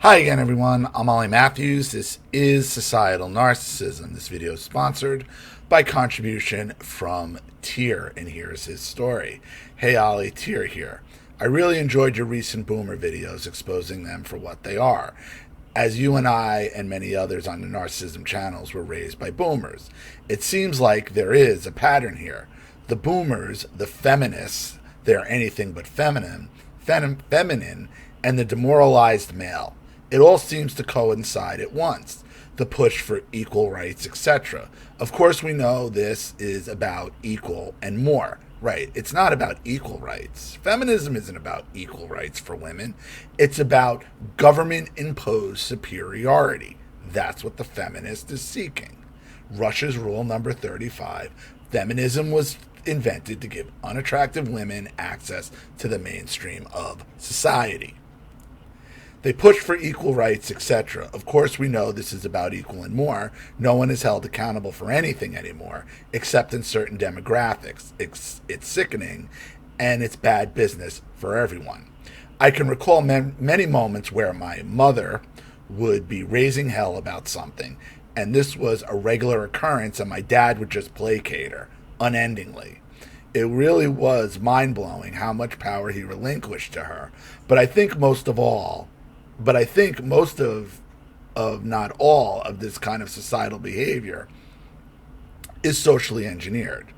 Hi again, everyone. I'm Ollie Matthews. This is Societal Narcissism. This video is sponsored by contribution from Tier, and here's his story. Hey, Ollie, Tier here. I really enjoyed your recent boomer videos exposing them for what they are, as you and I and many others on the Narcissism channels were raised by boomers. It seems like there is a pattern here. The boomers, the feminists, they're anything but feminine, and the demoralized male. It all seems to coincide at once. The push for equal rights, etc. Of course, we know this is about equal and more. Right. It's not about equal rights. Feminism isn't about equal rights for women. It's about government-imposed superiority. That's what the feminist is seeking. Russia's rule number 35. Feminism was invented to give unattractive women access to the mainstream of society. They push for equal rights, etc. Of course, we know this is about equal and more. No one is held accountable for anything anymore, except in certain demographics. It's sickening, and it's bad business for everyone. I can recall many moments where my mother would be raising hell about something, and this was a regular occurrence, and my dad would just placate her unendingly. It really was mind-blowing how much power he relinquished to her. But I think most of, not all of this kind of societal behavior is socially engineered.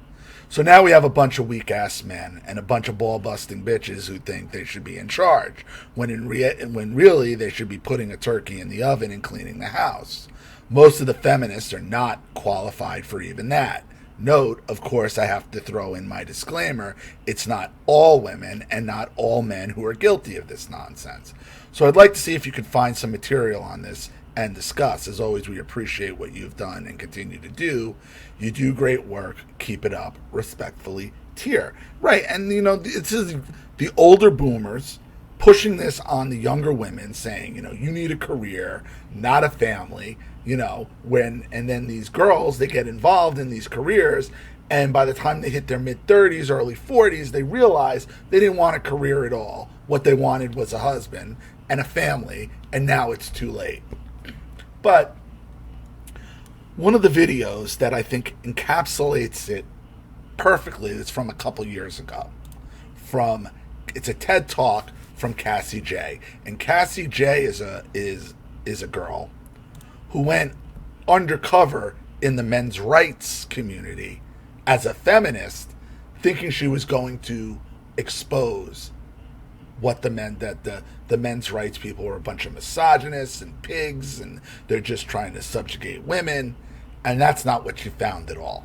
So now we have a bunch of weak-ass men and a bunch of ball-busting bitches who think they should be in charge, when really they should be putting a turkey in the oven and cleaning the house. Most of the feminists are not qualified for even that. Note, of course, I have to throw in my disclaimer, it's not all women and not all men who are guilty of this nonsense. So I'd like to see if you could find some material on this and discuss. As always, we appreciate what you've done and continue to do. You do great work. Keep it up. Respectfully, Tier. Right, and this is the older boomers pushing this on the younger women, saying, you need a career, not a family, and then these girls, they get involved in these careers, and by the time they hit their mid-30s, early 40s, they realize they didn't want a career at all. What they wanted was a husband and a family, and now it's too late. But one of the videos that I think encapsulates it perfectly is from a couple years ago. It's a TED Talk from Cassie J. And Cassie J is a girl who went undercover in the men's rights community as a feminist, thinking she was going to expose what the men's rights people were a bunch of misogynists and pigs, and they're just trying to subjugate women, and that's not what she found at all.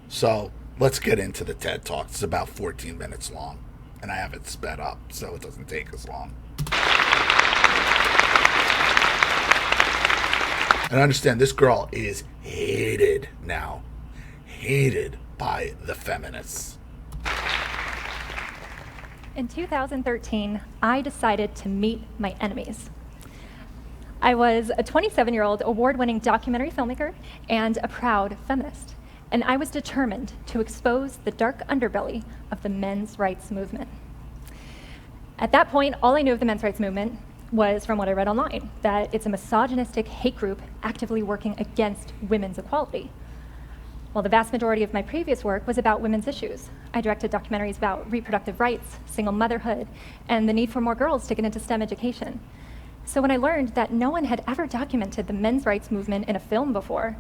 So let's get into the TED Talk. It's about 14 minutes long, and I have it sped up so it doesn't take as long. And understand, this girl is hated now. Hated by the feminists. In 2013, I decided to meet my enemies. I was a 27-year-old award-winning documentary filmmaker and a proud feminist, and I was determined to expose the dark underbelly of the men's rights movement. At that point, all I knew of the men's rights movement was from what I read online, that it's a misogynistic hate group actively working against women's equality. While the vast majority of my previous work was about women's issues. I directed documentaries about reproductive rights, single motherhood, and the need for more girls to get into STEM education. So when I learned that no one had ever documented the men's rights movement in a film before,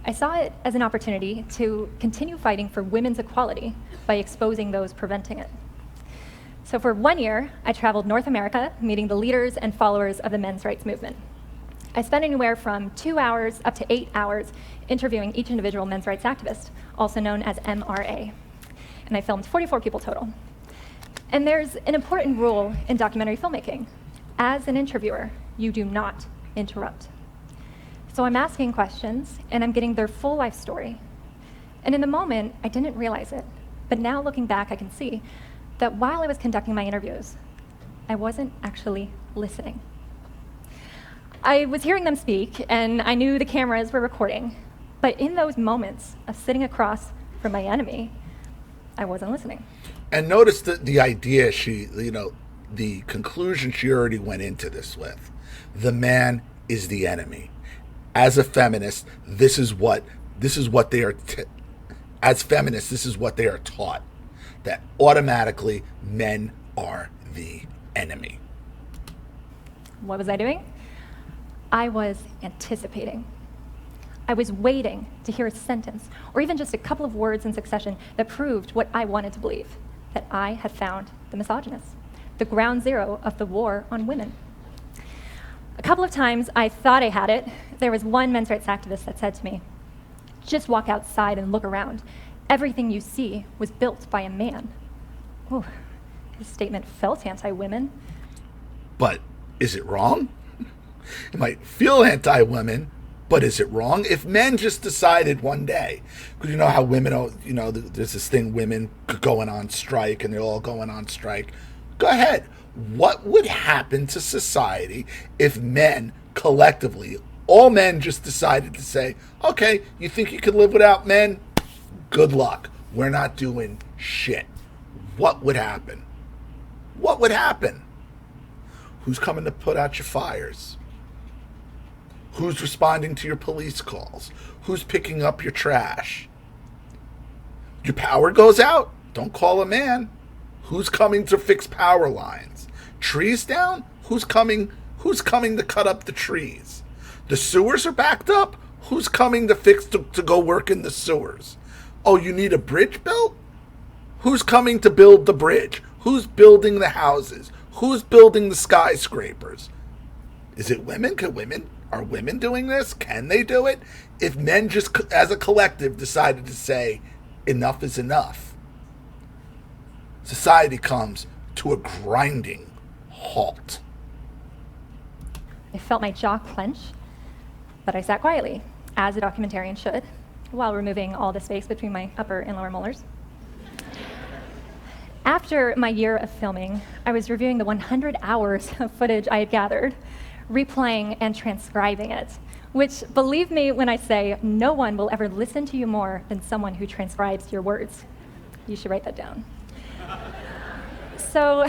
I saw it as an opportunity to continue fighting for women's equality by exposing those preventing it. So for 1 year, I traveled North America, meeting the leaders and followers of the men's rights movement. I spent anywhere from 2 hours up to 8 hours interviewing each individual men's rights activist, also known as MRA. And I filmed 44 people total. And there's an important rule in documentary filmmaking. As an interviewer, you do not interrupt. So I'm asking questions, and I'm getting their full life story. And in the moment, I didn't realize it. But now looking back, I can see that while I was conducting my interviews, I wasn't actually listening. I was hearing them speak, and I knew the cameras were recording, but in those moments of sitting across from my enemy, I wasn't listening. And notice the idea the conclusion she already went into this with. The man is the enemy. As a feminist, this is what they are. As feminists, this is what they are taught, that automatically men are the enemy. What was I doing? I was anticipating. I was waiting to hear a sentence, or even just a couple of words in succession that proved what I wanted to believe, that I had found the misogynist, the ground zero of the war on women. A couple of times I thought I had it. There was one men's rights activist that said to me, "Just walk outside and look around. Everything you see was built by a man." Ooh, his statement felt anti-women. But is it wrong? It might feel anti-women, but is it wrong? If men just decided one day, because you know how women, there's this thing, women going on strike, and they're all going on strike. Go ahead. What would happen to society if men collectively, all men just decided to say, okay, you think you can live without men? Good luck. We're not doing shit. What would happen? What would happen? Who's coming to put out your fires? Who's responding to your police calls? Who's picking up your trash? Your power goes out? Don't call a man. Who's coming to fix power lines? Trees down? Who's coming to cut up the trees? The sewers are backed up? Who's coming to go work in the sewers? Oh, you need a bridge built? Who's coming to build the bridge? Who's building the houses? Who's building the skyscrapers? Is it women? Are women doing this? Can they do it? If men just as a collective decided to say enough is enough, society comes to a grinding halt. I felt my jaw clench, but I sat quietly, as a documentarian should, while removing all the space between my upper and lower molars. After my year of filming, I was reviewing the 100 hours of footage I had gathered, replaying and transcribing it, which, believe me when I say, no one will ever listen to you more than someone who transcribes your words. You should write that down. So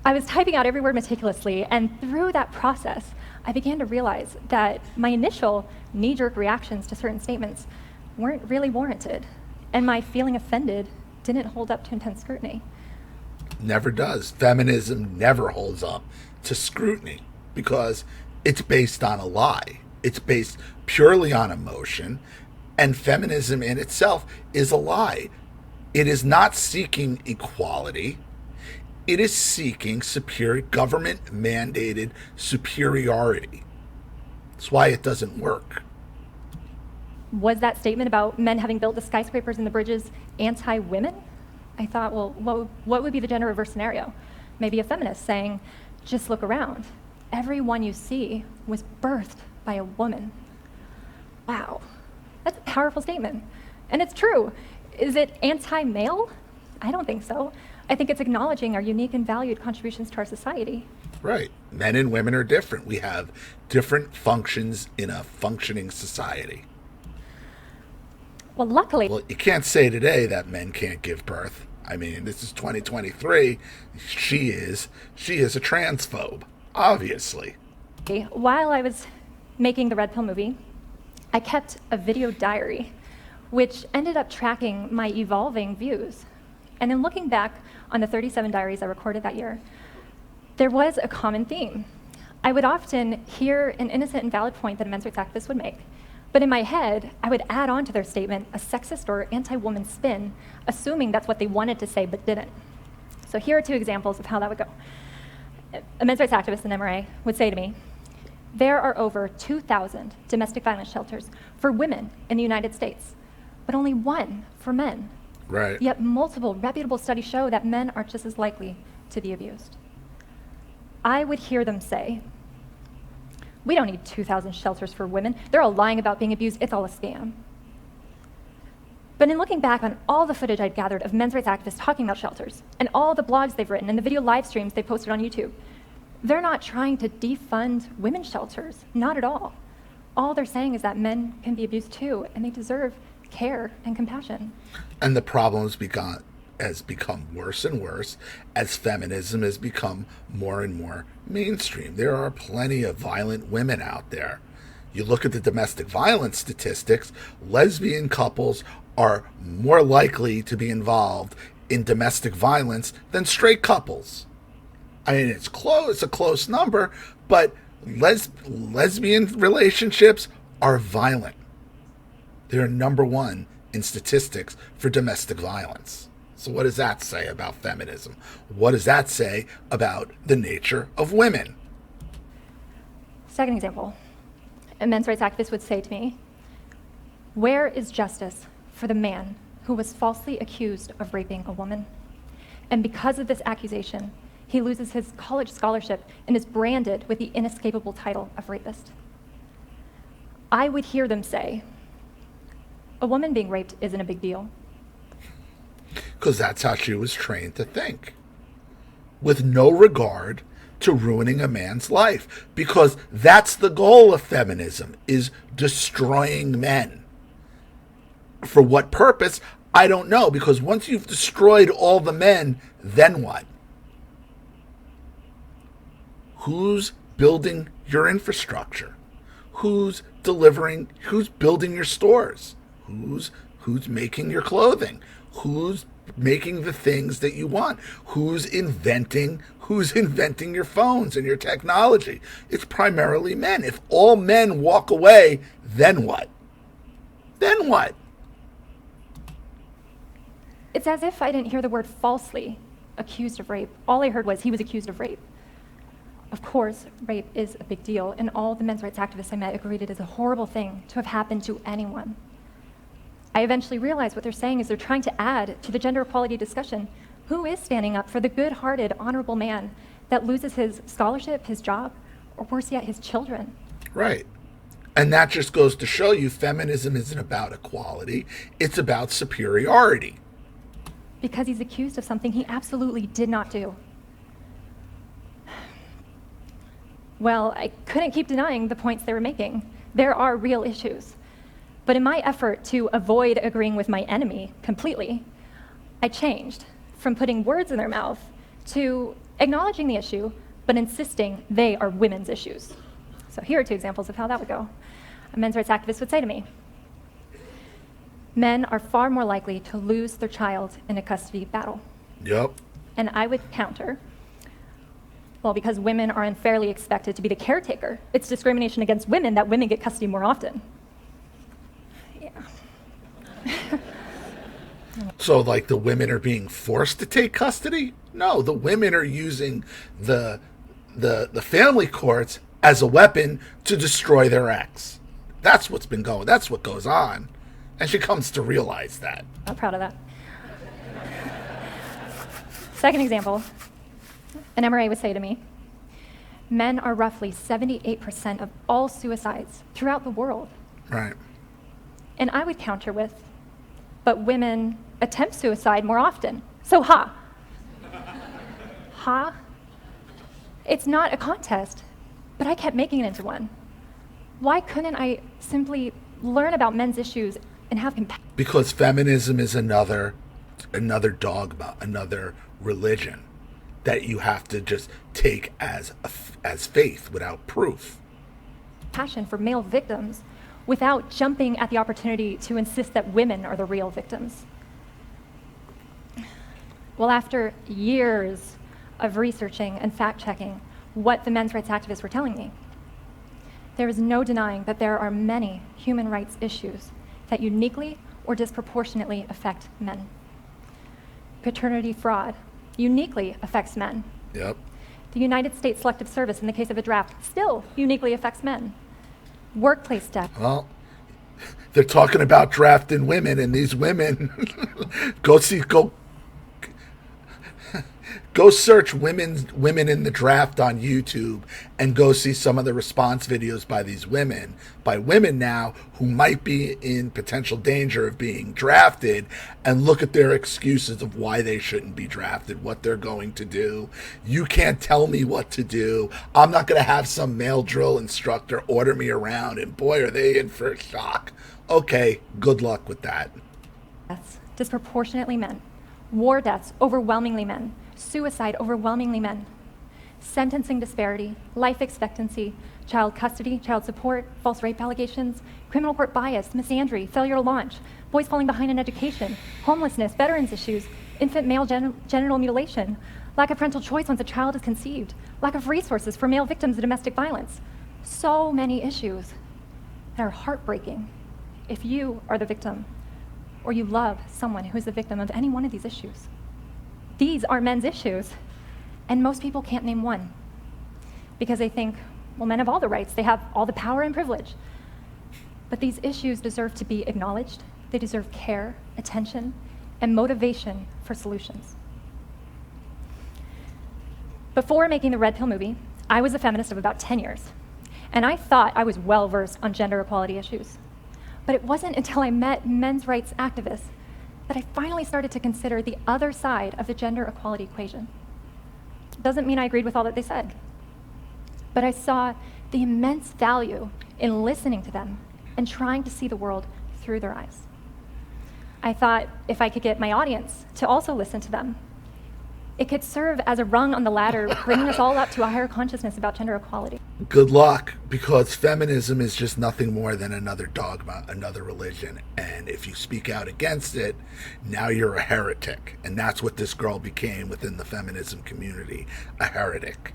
I was typing out every word meticulously, and through that process, I began to realize that my initial knee-jerk reactions to certain statements weren't really warranted, and my feeling offended didn't hold up to intense scrutiny. Never does. Feminism never holds up to scrutiny because it's based on a lie. It's based purely on emotion, and feminism in itself is a lie. It is not seeking equality. It is seeking government-mandated superiority. That's why it doesn't work. Was that statement about men having built the skyscrapers and the bridges anti-women? I thought, well, what would be the gender reverse scenario? Maybe a feminist saying, just look around. Everyone you see was birthed by a woman. Wow, that's a powerful statement. And it's true. Is it anti-male? I don't think so. I think it's acknowledging our unique and valued contributions to our society. Right. Men and women are different. We have different functions in a functioning society. Well, luckily... Well, you can't say today that men can't give birth. I mean, this is 2023. She is a transphobe, obviously. While I was making the Red Pill movie, I kept a video diary, which ended up tracking my evolving views. And in looking back on the 37 diaries I recorded that year, there was a common theme. I would often hear an innocent and valid point that a men's rights activist would make, but in my head, I would add on to their statement a sexist or anti-woman spin, assuming that's what they wanted to say but didn't. So here are two examples of how that would go. A men's rights activist in MRA would say to me, there are over 2,000 domestic violence shelters for women in the United States, but only one for men. Right. Yet multiple reputable studies show that men are just as likely to be abused. I would hear them say, we don't need 2,000 shelters for women. They're all lying about being abused. It's all a scam. But in looking back on all the footage I'd gathered of men's rights activists talking about shelters, and all the blogs they've written, and the video live streams they posted on YouTube, they're not trying to defund women's shelters, not at all. All they're saying is that men can be abused too, and they deserve care and compassion. And the problems has become worse and worse as feminism has become more and more mainstream. There are plenty of violent women out there. You look at the domestic violence statistics, lesbian couples are more likely to be involved in domestic violence than straight couples. I mean, it's a close number, but lesbian relationships are violent. They're number one in statistics for domestic violence. So what does that say about feminism? What does that say about the nature of women? Second example, a men's rights activist would say to me, where is justice for the man who was falsely accused of raping a woman? And because of this accusation, he loses his college scholarship and is branded with the inescapable title of rapist. I would hear them say, a woman being raped isn't a big deal. Because that's how she was trained to think, with no regard to ruining a man's life. Because that's the goal of feminism, is destroying men. For what purpose? I don't know, because once you've destroyed all the men, then what? Who's building your infrastructure? Who's building your stores? Who's making your clothing? Who's making the things that you want? Who's inventing your phones and your technology? It's primarily men. If all men walk away, then what? Then what? It's as if I didn't hear the word falsely accused of rape. All I heard was he was accused of rape. Of course, rape is a big deal, and all the men's rights activists I met agreed it is a horrible thing to have happened to anyone. I eventually realized what they're saying is they're trying to add to the gender equality discussion who is standing up for the good-hearted, honorable man that loses his scholarship, his job, or worse yet, his children. Right. And that just goes to show you feminism isn't about equality, it's about superiority. Because he's accused of something he absolutely did not do. Well, I couldn't keep denying the points they were making. There are real issues. But in my effort to avoid agreeing with my enemy completely, I changed from putting words in their mouth to acknowledging the issue, but insisting they are women's issues. So here are two examples of how that would go. A men's rights activist would say to me, men are far more likely to lose their child in a custody battle. Yep. And I would counter, well, because women are unfairly expected to be the caretaker, it's discrimination against women that women get custody more often. So, like, the women are being forced to take custody? No, the women are using the family courts as a weapon to destroy their ex. That's what's been going. That's what goes on, and she comes to realize that. I'm proud of that. Second example, an MRA would say to me, men are roughly 78% of all suicides throughout the world. Right. And I would counter with, but women attempt suicide more often. So ha. Ha? It's not a contest, but I kept making it into one. Why couldn't I simply learn about men's issues and have compassion? Because feminism is another dogma, another religion that you have to just take as faith without proof. Passion for male victims without jumping at the opportunity to insist that women are the real victims. Well, after years of researching and fact-checking what the men's rights activists were telling me, there is no denying that there are many human rights issues that uniquely or disproportionately affect men. Paternity fraud uniquely affects men. Yep. The United States Selective Service, in the case of a draft, still uniquely affects men. Workplace death. Well, they're talking about drafting women, and these women go search women in the draft on YouTube and go see some of the response videos by these women, by women now who might be in potential danger of being drafted, and look at their excuses of why they shouldn't be drafted, what they're going to do. You can't tell me what to do. I'm not going to have some male drill instructor order me around, and boy, are they in for a shock. Okay, good luck with that. Disproportionately men. War deaths, overwhelmingly men. Suicide, overwhelmingly men. Sentencing disparity, life expectancy, child custody, child support, false rape allegations, criminal court bias, misandry, failure to launch, boys falling behind in education, homelessness, veterans issues, infant male genital mutilation, lack of parental choice once a child is conceived, lack of resources for male victims of domestic violence. So many issues that are heartbreaking if you are the victim or you love someone who is the victim of any one of these issues. These are men's issues, and most people can't name one because they think, well, men have all the rights, they have all the power and privilege. But these issues deserve to be acknowledged. They deserve care, attention, and motivation for solutions. Before making the Red Pill movie, I was a feminist of about 10 years, and I thought I was well-versed on gender equality issues. But it wasn't until I met men's rights activists that I finally started to consider the other side of the gender equality equation. Doesn't mean I agreed with all that they said, but I saw the immense value in listening to them and trying to see the world through their eyes. I thought if I could get my audience to also listen to them, it could serve as a rung on the ladder, bringing us all up to a higher consciousness about gender equality. Good luck, because feminism is just nothing more than another dogma, another religion. And if you speak out against it, now you're a heretic. And that's what this girl became within the feminism community, a heretic.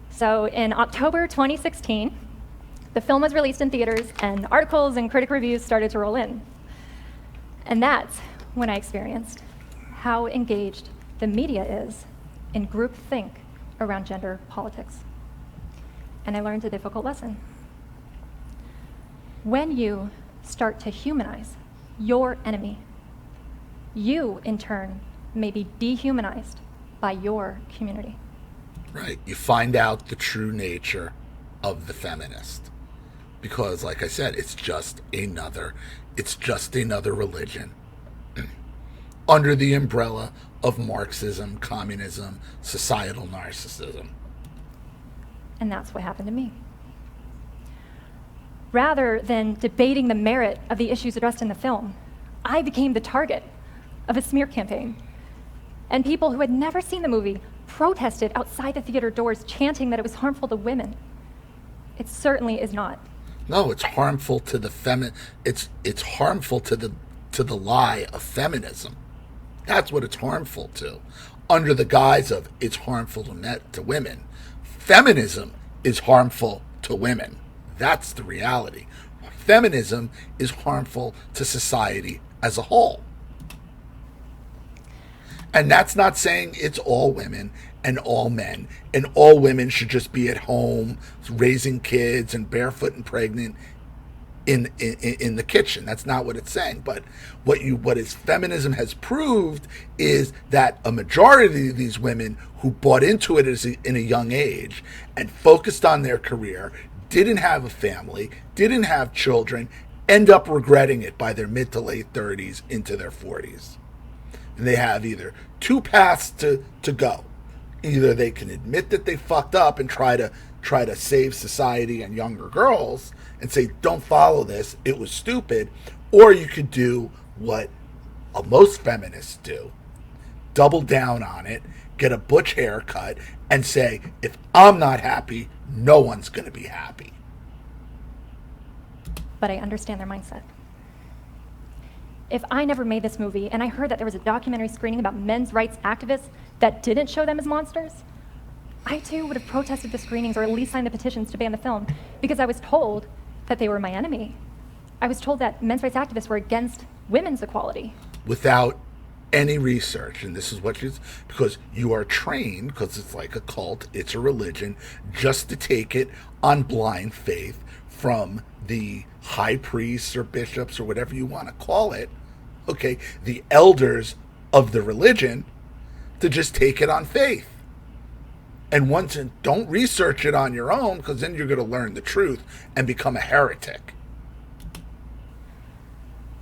So in October 2016, the film was released in theaters and articles and critic reviews started to roll in. And that's when I experienced how engaged the media is in groupthink around gender politics. And I learned a difficult lesson. When you start to humanize your enemy, you, in turn, may be dehumanized by your community. Right. You find out the true nature of the feminist. Because, like I said, it's just another religion under the umbrella of Marxism, communism, societal narcissism. And that's what happened to me. Rather than debating the merit of the issues addressed in the film, I became the target of a smear campaign. And people who had never seen the movie protested outside the theater doors, chanting that it was harmful to women. It certainly is not. No, it's harmful to the it's harmful to the lie of feminism. That's what it's harmful to, under the guise of it's harmful to women. Feminism is harmful to women. That's the reality. Feminism is harmful to society as a whole. And that's not saying it's all women and all men, and all women should just be at home raising kids and barefoot and pregnant in the kitchen. That's not what it's saying. But what feminism has proved is that a majority of these women who bought into it in a young age and focused on their career, didn't have a family, didn't have children, end up regretting it by their mid to late 30s into their 40s. And they have either two paths to go. Either they can admit that they fucked up and try to save society and younger girls and say, don't follow this, it was stupid. Or you could do what most feminists do, double down on it, get a butch haircut, and say, if I'm not happy, no one's going to be happy. But I understand their mindset. If I never made this movie and I heard that there was a documentary screening about men's rights activists that didn't show them as monsters, I too would have protested the screenings or at least signed the petitions to ban the film, because I was told that they were my enemy. I was told that men's rights activists were against women's equality. Without any research, and this is what because you are trained, because it's like a cult, it's a religion, just to take it on blind faith from the high priests or bishops or whatever you want to call it, okay, the elders of the religion, to just take it on faith. And don't research it on your own, because then you're going to learn the truth and become a heretic.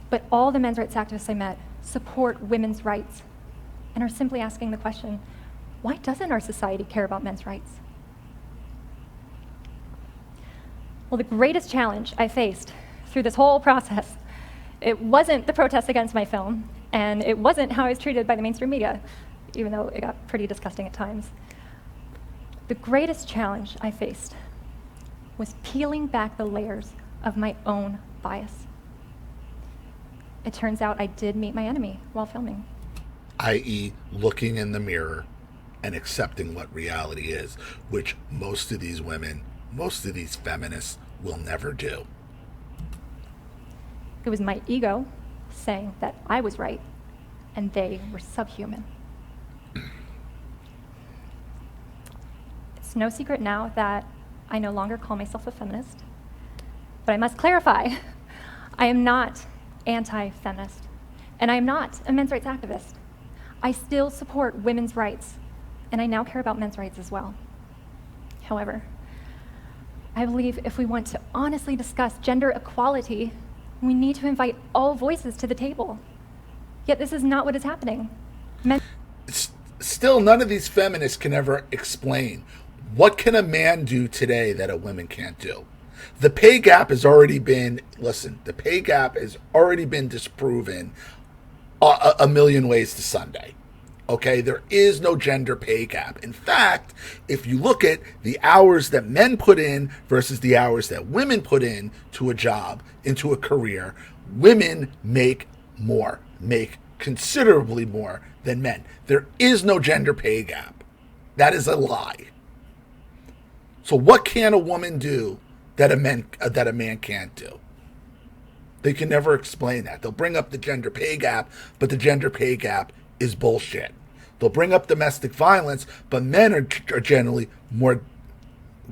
But all the men's rights activists I met support women's rights and are simply asking the question, why doesn't our society care about men's rights? Well, the greatest challenge I faced through this whole process, it wasn't the protests against my film, And it wasn't how I was treated by the mainstream media, even though it got pretty disgusting at times. The greatest challenge I faced was peeling back the layers of my own bias. It turns out I did meet my enemy while filming. i.e. looking in the mirror and accepting what reality is, which most of these women, most of these feminists will never do. It was my ego saying that I was right and they were subhuman. It's no secret now that I no longer call myself a feminist, but I must clarify, I am not anti-feminist, and I am not a men's rights activist. I still support women's rights, and I now care about men's rights as well. However, I believe if we want to honestly discuss gender equality, we need to invite all voices to the table. Yet this is not what is happening. Still, none of these feminists can ever explain, what can a man do today that a woman can't do? The pay gap has already been, the pay gap has already been disproven a million ways to Sunday. Okay, there is no gender pay gap. In fact, if you look at the hours that men put in versus the hours that women put in to a job, into a career, women make more, make considerably more than men. There is no gender pay gap. That is a lie. So what can a woman do that a man can't do? They can never explain that. They'll bring up the gender pay gap, but the gender pay gap is bullshit. They'll bring up domestic violence, but men are generally more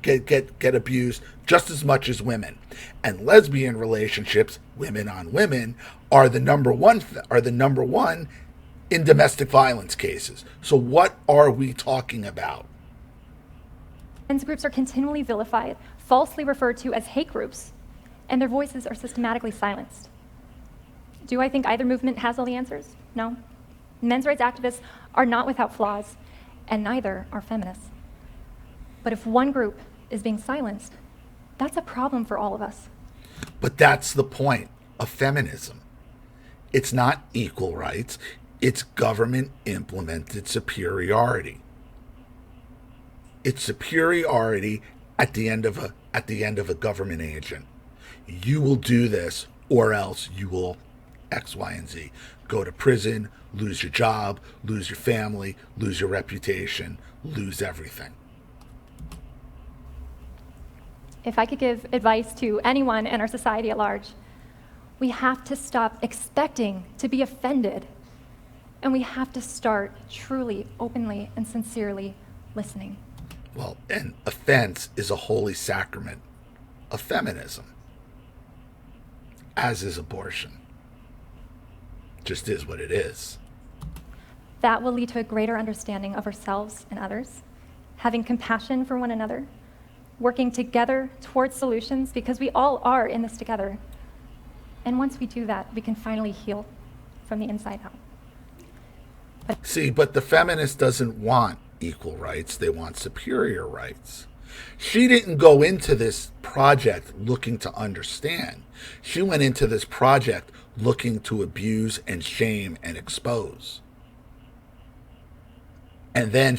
get abused just as much as women. And lesbian relationships, women on women, are the number one in domestic violence cases. So what are we talking about? Men's groups are continually vilified, falsely referred to as hate groups, and their voices are systematically silenced. Do I think either movement has all the answers? No. Men's rights activists are not without flaws, and neither are feminists. But if one group is being silenced, that's a problem for all of us. But that's the point of feminism. It's not equal rights, it's government-implemented superiority. It's superiority at the end of a government agent. You will do this, or else you will X, Y, and Z. Go to prison, lose your job, lose your family, lose your reputation, lose everything. If I could give advice to anyone in our society at large, we have to stop expecting to be offended, and we have to start truly, openly, and sincerely listening. Well, and offense is a holy sacrament of feminism, as is abortion. Just is what it is. That will lead to a greater understanding of ourselves and others, having compassion for one another, working together towards solutions, because we all are in this together. And once we do that, we can finally heal from the inside out. But the feminist doesn't want equal rights, they want superior rights. She didn't go into this project looking to understand. She went into this project looking to abuse and shame and expose. And then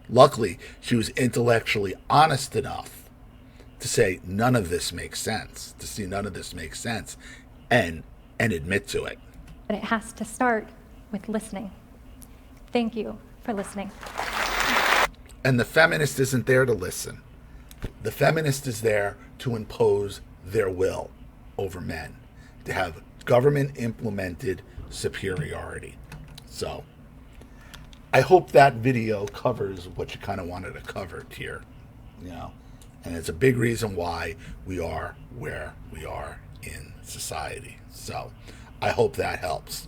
luckily, she was intellectually honest enough to say none of this makes sense, and admit to it. But it has to start with listening. Thank you for listening. And the feminist isn't there to listen. The feminist is there to impose their will over men, to have government-implemented superiority. So, I hope that video covers what you kind of wanted to cover here, and it's a big reason why we are where we are in society. So, I hope that helps.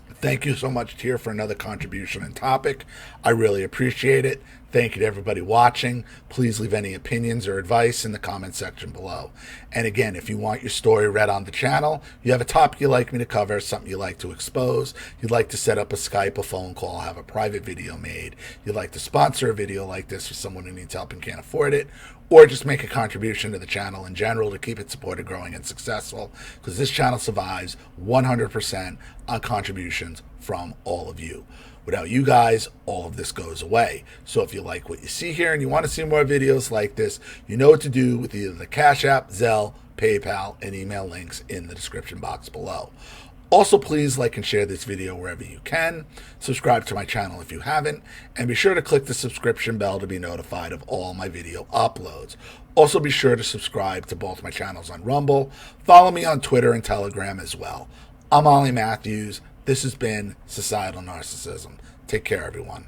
Thank you so much, Tier, for another contribution and topic. I really appreciate it. Thank you to everybody watching. Please leave any opinions or advice in the comment section below. And again, if you want your story read on the channel, you have a topic you'd like me to cover, something you'd like to expose, you'd like to set up a Skype, a phone call, have a private video made, you'd like to sponsor a video like this for someone who needs help and can't afford it, or just make a contribution to the channel in general to keep it supported, growing, and successful, because this channel survives 100% on contributions from all of you. Without you guys, all of this goes away. So if you like what you see here and you want to see more videos like this, you know what to do with either the Cash App, Zelle, PayPal, and email links in the description box below. Also, please like and share this video wherever you can. Subscribe to my channel if you haven't, and be sure to click the subscription bell to be notified of all my video uploads. Also, be sure to subscribe to both my channels on Rumble. Follow me on Twitter and Telegram as well. I'm Ollie Matthews. This has been Societal Narcissism. Take care, everyone.